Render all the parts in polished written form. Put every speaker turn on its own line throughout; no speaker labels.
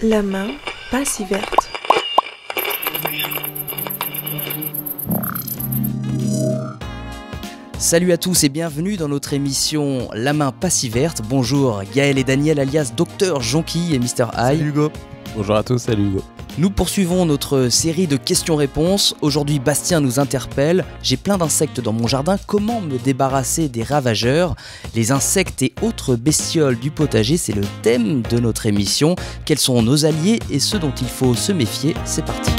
La main pas si verte.
Salut à tous et bienvenue dans notre émission La main pas si verte. Bonjour Gaël et Daniel alias Dr Jonky et Mr High.
Salut Hugo.
Bonjour à tous, salut Hugo.
Nous poursuivons notre série de questions-réponses. Aujourd'hui, Bastien nous interpelle. J'ai plein d'insectes dans mon jardin. Comment me débarrasser des ravageurs? Les insectes et autres bestioles du potager, c'est le thème de notre émission. Quels sont nos alliés et ceux dont il faut se méfier? C'est parti.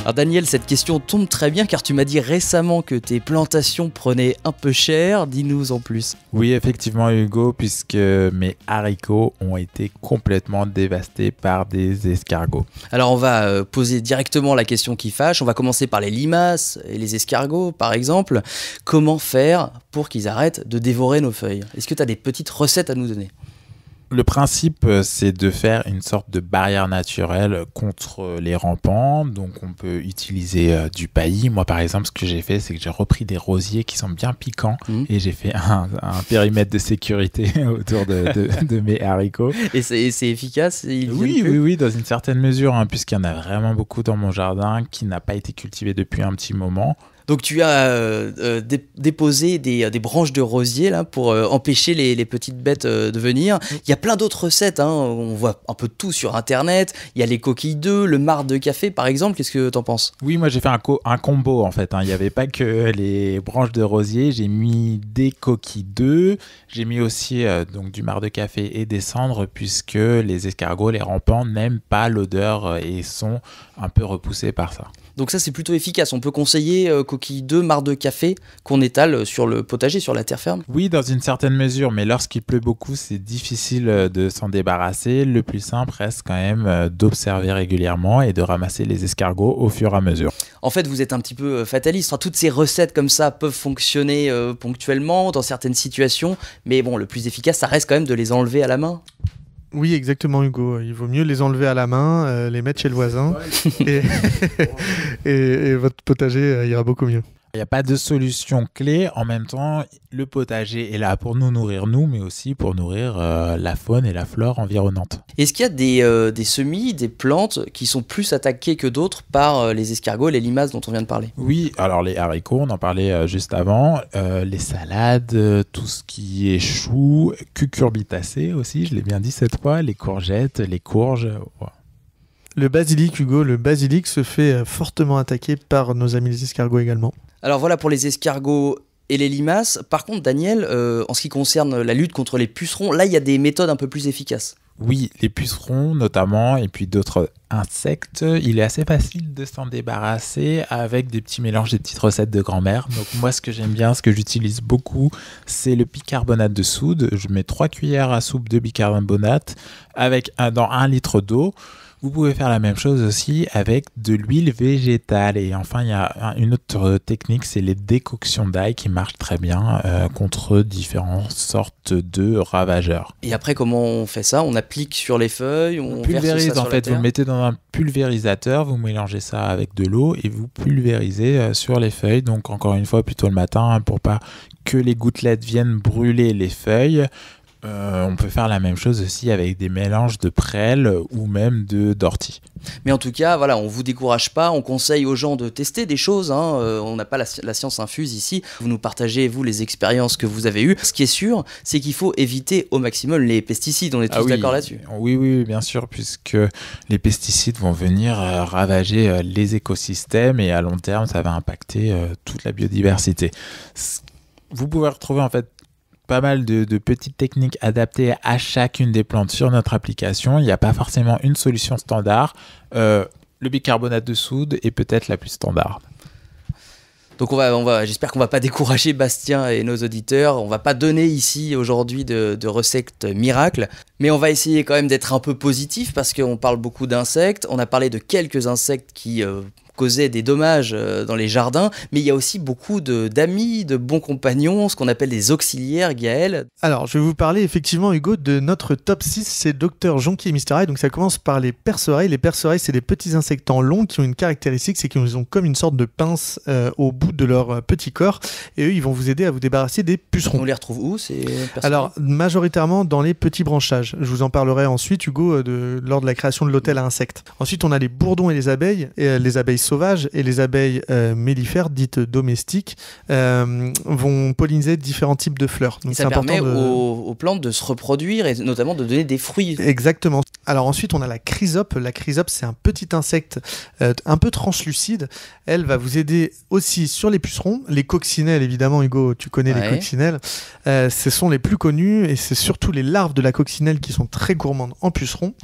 Alors Daniel, cette question tombe très bien car tu m'as dit récemment que tes plantations prenaient un peu cher. Dis-nous en plus.
Oui, effectivement Hugo, puisque mes haricots ont été complètement dévastés par des escargots.
Alors on va poser directement la question qui fâche. On va commencer par les limaces et les escargots par exemple. Comment faire pour qu'ils arrêtent de dévorer nos feuilles? Est-ce que tu as des petites recettes à nous donner?
Le principe, c'est de faire une sorte de barrière naturelle contre les rampants. Donc, on peut utiliser du paillis. Moi, par exemple, ce que j'ai fait, c'est que j'ai repris des rosiers qui sont bien piquants et j'ai fait un périmètre de sécurité autour de mes haricots.
Et c'est efficace?
Oui, dans une certaine mesure, puisqu'il y en a vraiment beaucoup dans mon jardin qui n'a pas été cultivé depuis un petit moment.
Donc tu as déposé des branches de rosier là, pour empêcher les petites bêtes de venir. Il y a plein d'autres recettes, on voit un peu de tout sur internet. Il y a les coquilles d'œufs, le marc de café par exemple. Qu'est-ce que t'en penses?
Oui, moi j'ai fait un combo en fait. Il n'y avait pas que les branches de rosier, j'ai mis des coquilles d'œufs, j'ai mis aussi donc du marc de café et des cendres puisque les escargots, les rampants n'aiment pas l'odeur et sont un peu repoussés par ça.
Donc ça c'est plutôt efficace, on peut conseiller coquilles d'œufs, marc de café qu'on étale sur le potager, sur la terre ferme?
Oui, dans une certaine mesure, mais lorsqu'il pleut beaucoup, c'est difficile de s'en débarrasser. Le plus simple reste quand même d'observer régulièrement et de ramasser les escargots au fur et à mesure.
En fait, vous êtes un petit peu fataliste, toutes ces recettes comme ça peuvent fonctionner ponctuellement dans certaines situations, mais bon, le plus efficace, ça reste quand même de les enlever à la main.
Oui, exactement Hugo. Il vaut mieux les enlever à la main, les mettre chez le voisin et votre potager ira beaucoup mieux.
Il n'y a pas de solution clé. En même temps, le potager est là pour nous nourrir nous, mais aussi pour nourrir la faune et la flore environnante.
Est-ce qu'il y a des semis, des plantes qui sont plus attaquées que d'autres par les escargots et les limaces dont on vient de parler?
Oui, alors les haricots, on en parlait juste avant, les salades, tout ce qui est choux, cucurbitacées aussi, je l'ai bien dit cette fois, les courgettes, les courges. Voilà.
Le basilic, Hugo, le basilic se fait fortement attaquer par nos amis les escargots également.
Alors voilà pour les escargots et les limaces. Par contre, Daniel, en ce qui concerne la lutte contre les pucerons, là, il y a des méthodes un peu plus efficaces.
Oui, les pucerons notamment, et puis d'autres insectes, il est assez facile de s'en débarrasser avec des petits mélanges, des petites recettes de grand-mère. Donc moi, ce que j'aime bien, ce que j'utilise beaucoup, c'est le bicarbonate de soude. Je mets 3 cuillères à soupe de bicarbonate dans 1 litre d'eau. Vous pouvez faire la même chose aussi avec de l'huile végétale. Et enfin, il y a une autre technique, c'est les décoctions d'ail qui marchent très bien contre différentes sortes de ravageurs.
Et après, comment on fait ça? On applique sur les feuilles, on
pulvérise
verse ça
en
sur
fait.
la terre?
Vous le mettez dans un pulvérisateur, vous mélangez ça avec de l'eau et vous pulvérisez sur les feuilles. Donc encore une fois, plutôt le matin pour pas que les gouttelettes viennent brûler les feuilles. On peut faire la même chose aussi avec des mélanges de prêle ou même d'ortie.
Mais en tout cas, voilà, on ne vous décourage pas, on conseille aux gens de tester des choses. On n'a pas la science infuse ici. Vous nous partagez, vous, les expériences que vous avez eues. Ce qui est sûr, c'est qu'il faut éviter au maximum les pesticides. On est tous d'accord là-dessus.
Oui, bien sûr, puisque les pesticides vont venir ravager les écosystèmes et à long terme, ça va impacter toute la biodiversité. Vous pouvez retrouver en fait pas mal de petites techniques adaptées à chacune des plantes sur notre application. Il n'y a pas forcément une solution standard. Le bicarbonate de soude est peut-être la plus standard.
Donc j'espère qu'on va pas décourager Bastien et nos auditeurs. On va pas donner ici aujourd'hui de recettes miracles, mais on va essayer quand même d'être un peu positif parce qu'on parle beaucoup d'insectes. On a parlé de quelques insectes qui causaient des dommages dans les jardins, mais il y a aussi beaucoup d'amis, de bons compagnons, ce qu'on appelle des auxiliaires, Gaël.
Alors, je vais vous parler effectivement, Hugo, de notre top 6, c'est Dr Jonquier et Mr Hyde. Donc ça commence par les perce-oreilles. Les perce-oreilles, c'est des petits insectants longs qui ont une caractéristique, c'est qu'ils ont comme une sorte de pince au bout de leur petit corps, et eux, ils vont vous aider à vous débarrasser des pucerons.
On les retrouve où ces perce-oreilles?
Alors, majoritairement dans les petits branchages. Je vous en parlerai ensuite, Hugo, lors de la création de l'hôtel à insectes. Ensuite, on a les bourdons et les abeilles sauvages et les abeilles mellifères, dites domestiques, vont polliniser différents types de fleurs. Donc,
et ça permet aux plantes de se reproduire et notamment de donner des fruits.
Exactement. Alors ensuite, on a la chrysope. La chrysope, c'est un petit insecte un peu translucide. Elle va vous aider aussi sur les pucerons. Les coccinelles, évidemment, Hugo, tu connais les coccinelles. Ce sont les plus connus et c'est surtout les larves de la coccinelle qui sont très gourmandes en pucerons.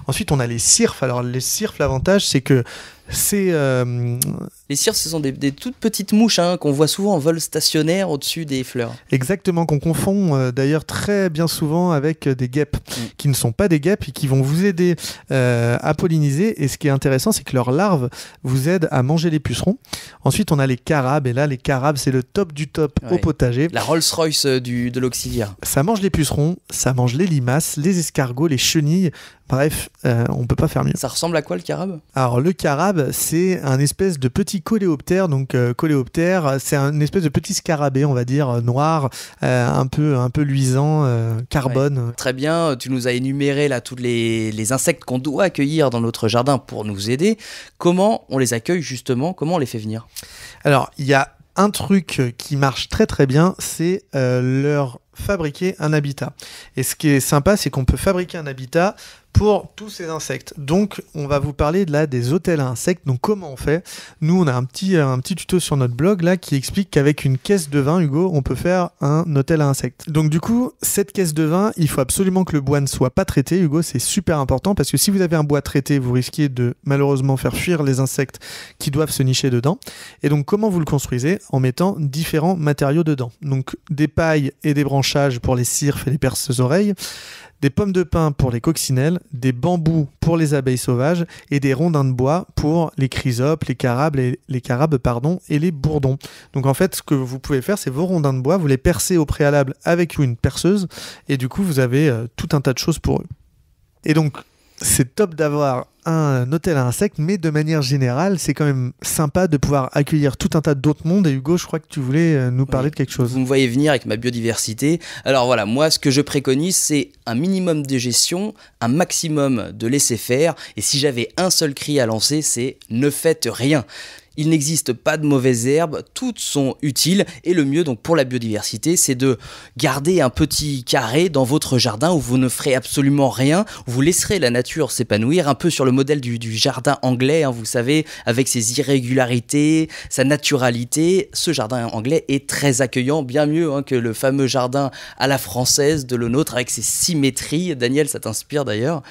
Ensuite, on a les cirfes. Alors les cirfes, l'avantage, c'est que
les cirfes, ce sont des toutes petites mouches qu'on voit souvent en vol stationnaire au-dessus des fleurs.
Exactement, qu'on confond d'ailleurs très bien souvent avec des guêpes, qui ne sont pas des guêpes et qui vont vous aider à polliniser. Et ce qui est intéressant, c'est que leurs larves vous aident à manger les pucerons. Ensuite, on a les carabes, et là, les carabes, c'est le top du top au potager.
La Rolls-Royce de l'auxiliaire.
Ça mange les pucerons, ça mange les limaces, les escargots, les chenilles. Bref, on peut pas faire mieux.
Ça ressemble à quoi le carabe?
Alors le carabe, c'est un espèce de petit coléoptère. Donc coléoptère, c'est un espèce de petit scarabée, on va dire, noir, un peu luisant, carbone.
Ouais. Très bien, tu nous as énuméré là tous les insectes qu'on doit accueillir dans notre jardin pour nous aider. Comment on les accueille justement? Comment on les fait venir?
Alors, il y a un truc qui marche très très bien, c'est leur fabriquer un habitat. Et ce qui est sympa, c'est qu'on peut fabriquer un habitat pour tous ces insectes. Donc, on va vous parler là des hôtels à insectes. Donc, comment on fait? Nous, on a un petit tuto sur notre blog là qui explique qu'avec une caisse de vin, Hugo, on peut faire un hôtel à insectes. Donc, du coup, cette caisse de vin, il faut absolument que le bois ne soit pas traité, Hugo. C'est super important parce que si vous avez un bois traité, vous risquez de malheureusement faire fuir les insectes qui doivent se nicher dedans. Et donc, comment vous le construisez? En mettant différents matériaux dedans. Donc, des pailles et des branchages pour les cirfes et les perce-oreilles, des pommes de pin pour les coccinelles, des bambous pour les abeilles sauvages et des rondins de bois pour les chrysopes, les carabes et les bourdons. Donc en fait, ce que vous pouvez faire, c'est vos rondins de bois, vous les percez au préalable avec une perceuse et du coup, vous avez tout un tas de choses pour eux. Et donc, c'est top d'avoir un hôtel à insectes, mais de manière générale, c'est quand même sympa de pouvoir accueillir tout un tas d'autres mondes. Et Hugo, je crois que tu voulais nous parler de quelque chose.
Vous me voyez venir avec ma biodiversité. Alors voilà, moi, ce que je préconise, c'est un minimum de gestion, un maximum de laisser-faire. Et si j'avais un seul cri à lancer, c'est « ne faites rien ». Il n'existe pas de mauvaises herbes, toutes sont utiles et le mieux donc pour la biodiversité, c'est de garder un petit carré dans votre jardin où vous ne ferez absolument rien, où vous laisserez la nature s'épanouir, un peu sur le modèle du jardin anglais, vous savez, avec ses irrégularités, sa naturalité. Ce jardin anglais est très accueillant, bien mieux que le fameux jardin à la française de le nôtre avec ses symétries. Daniel, ça t'inspire d'ailleurs?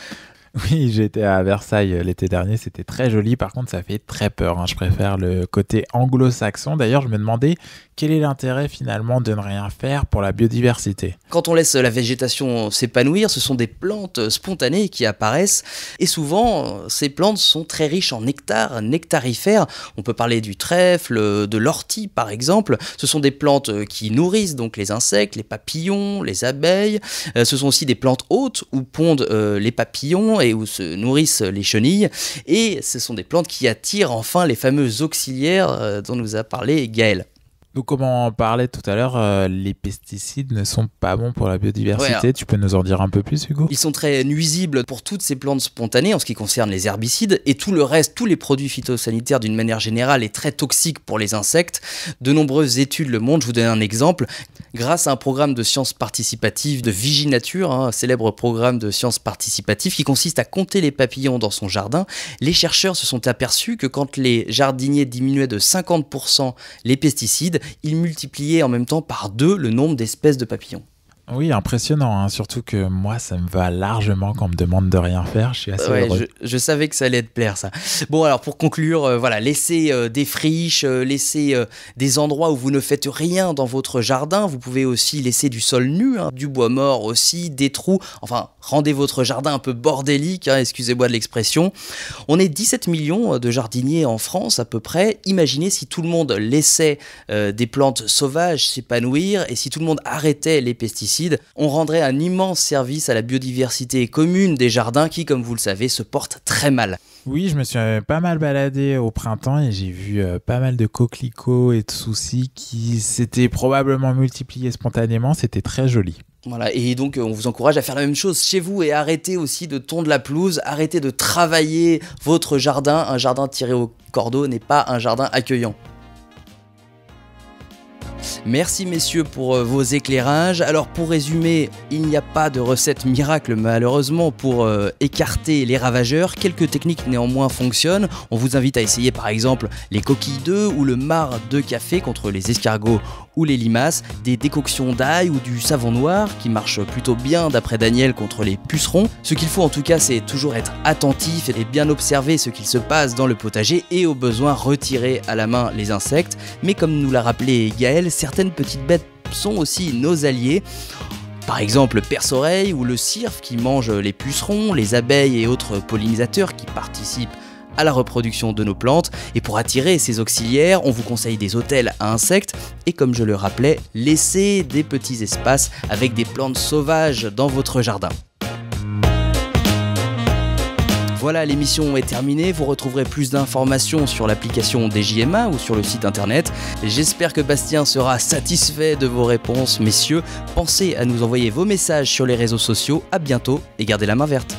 Oui, j'étais à Versailles l'été dernier, c'était très joli. Par contre, ça fait très peur. Je préfère le côté anglo-saxon. D'ailleurs, je me demandais quel est l'intérêt finalement de ne rien faire pour la biodiversité.
Quand on laisse la végétation s'épanouir, ce sont des plantes spontanées qui apparaissent. Et souvent, ces plantes sont très riches en nectar, nectarifères. On peut parler du trèfle, de l'ortie par exemple. Ce sont des plantes qui nourrissent donc les insectes, les papillons, les abeilles. Ce sont aussi des plantes hôtes où pondent les papillons et où se nourrissent les chenilles. Et ce sont des plantes qui attirent enfin les fameux auxiliaires dont nous a parlé Gaël.
Donc, comme on parlait tout à l'heure, les pesticides ne sont pas bons pour la biodiversité. Tu peux nous en dire un peu plus, Hugo?
Ils sont très nuisibles pour toutes ces plantes spontanées en ce qui concerne les herbicides et tout le reste, tous les produits phytosanitaires d'une manière générale est très toxique pour les insectes. De nombreuses études le montrent. Je vous donne un exemple. Grâce à un programme de sciences participatives de Viginature, un célèbre programme de sciences participatives qui consiste à compter les papillons dans son jardin, les chercheurs se sont aperçus que quand les jardiniers diminuaient de 50% les pesticides, ils multipliaient en même temps par 2 le nombre d'espèces de papillons.
Oui, impressionnant, hein. Surtout que moi, ça me va largement quand on me demande de rien faire. Je suis assez heureux.
Je savais que ça allait te plaire, ça. Bon, alors pour conclure, voilà, laissez des friches, laissez des endroits où vous ne faites rien dans votre jardin. Vous pouvez aussi laisser du sol nu, hein, du bois mort aussi, des trous. Enfin, rendez votre jardin un peu bordélique, hein, excusez-moi de l'expression. On est 17 millions de jardiniers en France à peu près. Imaginez si tout le monde laissait des plantes sauvages s'épanouir et si tout le monde arrêtait les pesticides. On rendrait un immense service à la biodiversité commune des jardins qui, comme vous le savez, se portent très mal.
Oui, je me suis pas mal baladé au printemps et j'ai vu pas mal de coquelicots et de soucis qui s'étaient probablement multipliés spontanément. C'était très joli.
Voilà, et donc on vous encourage à faire la même chose chez vous et arrêtez aussi de tondre la pelouse, arrêtez de travailler votre jardin. Un jardin tiré au cordeau n'est pas un jardin accueillant. Merci messieurs pour vos éclairages. Alors pour résumer, il n'y a pas de recette miracle malheureusement pour écarter les ravageurs. Quelques techniques néanmoins fonctionnent. On vous invite à essayer par exemple les coquilles d'œufs ou le marc de café contre les escargots ou les limaces, des décoctions d'ail ou du savon noir qui marche plutôt bien d'après Daniel contre les pucerons. Ce qu'il faut en tout cas, c'est toujours être attentif et bien observer ce qu'il se passe dans le potager et au besoin retirer à la main les insectes. Mais comme nous l'a rappelé Gaël, certaines petites bêtes sont aussi nos alliés. Par exemple le perce-oreille ou le cirfe qui mange les pucerons, les abeilles et autres pollinisateurs qui participent à la reproduction de nos plantes. Et pour attirer ces auxiliaires, on vous conseille des hôtels à insectes et comme je le rappelais, laissez des petits espaces avec des plantes sauvages dans votre jardin. Voilà, l'émission est terminée, vous retrouverez plus d'informations sur l'application DJMA ou sur le site internet. J'espère que Bastien sera satisfait de vos réponses, messieurs. Pensez à nous envoyer vos messages sur les réseaux sociaux, à bientôt et gardez la main verte.